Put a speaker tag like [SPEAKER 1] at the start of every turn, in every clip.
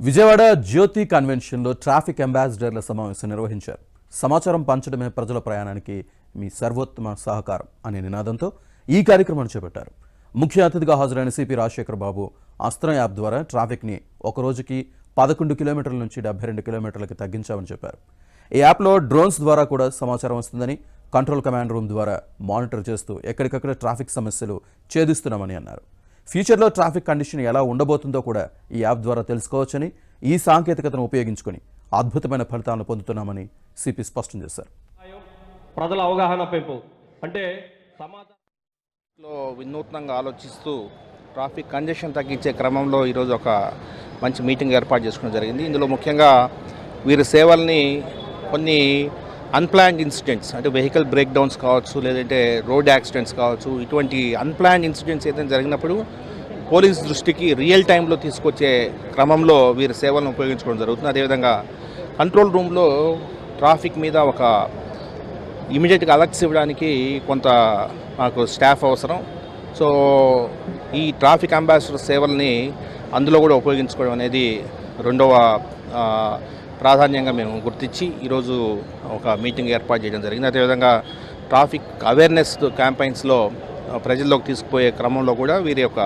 [SPEAKER 1] విజయవాడ జ్యోతి కన్వెన్షన్లో traffic అంబాసిడర్ల సమావేశం నిర్వహించారు. సమాచారం పంచడమే ప్రజల ప్రయాణానికి మీ సర్వోత్తమ సహకారం అనే నినాదంతో ఈ కార్యక్రమాన్ని చేపట్టారు. ముఖ్య అతిథిగా హాజరైన సిపి రాజశేఖర్ బాబు అస్త్రం యాప్ ద్వారా ట్రాఫిక్ని ఒక రోజుకి 11 కిలోమీటర్ల నుంచి 72 కిలోమీటర్లకి తగ్గించామని చెప్పారు. ఈ యాప్లో డ్రోన్స్ ద్వారా కూడా సమాచారం వస్తుందని, కంట్రోల్ కమాండ్ రూమ్ ద్వారా మానిటర్ చేస్తూ ఎక్కడికక్కడ ట్రాఫిక్ సమస్యలు ఛేదిస్తున్నామని అన్నారు. ఫ్యూచర్లో ట్రాఫిక్ కండిషన్ ఎలా ఉండబోతుందో కూడా ఈ యాప్ ద్వారా తెలుసుకోవచ్చని, ఈ సాంకేతికతను ఉపయోగించుకొని అద్భుతమైన ఫలితాలను పొందుతున్నామని సిపి స్పష్టం చేశారు.
[SPEAKER 2] ప్రజల అవగాహన పెంపు అంటే
[SPEAKER 3] సమాజంలో వినూత్నంగా ఆలోచిస్తూ ట్రాఫిక్ కంజెషన్ తగ్గించే క్రమంలో ఈరోజు ఒక మంచి మీటింగ్ ఏర్పాటు చేసుకోవడం జరిగింది. ఇందులో ముఖ్యంగా వీరి సేవల్ని కొన్ని అన్ప్లాన్డ్ ఇన్సిడెంట్స్ అంటే వెహికల్ బ్రేక్ డౌన్స్ కావచ్చు, లేదంటే రోడ్ యాక్సిడెంట్స్ కావచ్చు, ఇటువంటి అన్ప్లాన్డ్ ఇన్సిడెంట్స్ ఏదైనా జరిగినప్పుడు పోలీస్ దృష్టికి రియల్ టైంలో తీసుకొచ్చే క్రమంలో వీరి సేవలను ఉపయోగించుకోవడం జరుగుతుంది. అదేవిధంగా కంట్రోల్ రూమ్లో ట్రాఫిక్ మీద ఒక ఇమీడియట్గా అలర్ట్స్ ఇవ్వడానికి కొంత మాకు స్టాఫ్ అవసరం. సో ఈ ట్రాఫిక్ అంబాసిడర్ సేవల్ని అందులో కూడా ఉపయోగించుకోవడం అనేది రెండవ ప్రాధాన్యంగా మేము గుర్తించి ఈరోజు ఒక మీటింగ్ ఏర్పాటు చేయడం జరిగింది. అదేవిధంగా ట్రాఫిక్ అవేర్నెస్ క్యాంపెయిన్స్లో ప్రజల్లోకి తీసుకుపోయే క్రమంలో కూడా వీరి యొక్క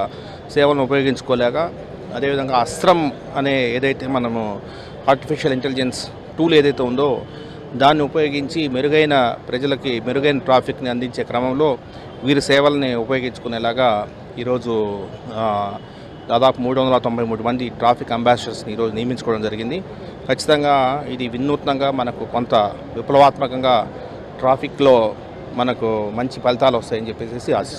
[SPEAKER 3] సేవలను ఉపయోగించుకోలేక, అదేవిధంగా అస్త్రం అనే ఏదైతే మనము ఆర్టిఫిషియల్ ఇంటెలిజెన్స్ టూల్ ఏదైతే ఉందో దాన్ని ఉపయోగించి ప్రజలకి మెరుగైన ట్రాఫిక్ని అందించే క్రమంలో వీరి సేవల్ని ఉపయోగించుకునేలాగా ఈరోజు దాదాపు 393 మంది ట్రాఫిక్ అంబాసిడర్స్ని ఈరోజు నియమించుకోవడం జరిగింది. ఖచ్చితంగా ఇది వినూత్నంగా మనకు కొంత విప్లవాత్మకంగా ట్రాఫిక్లో మనకు మంచి ఫలితాలు వస్తాయని చెప్పేసి ఆశిస్తున్నాను.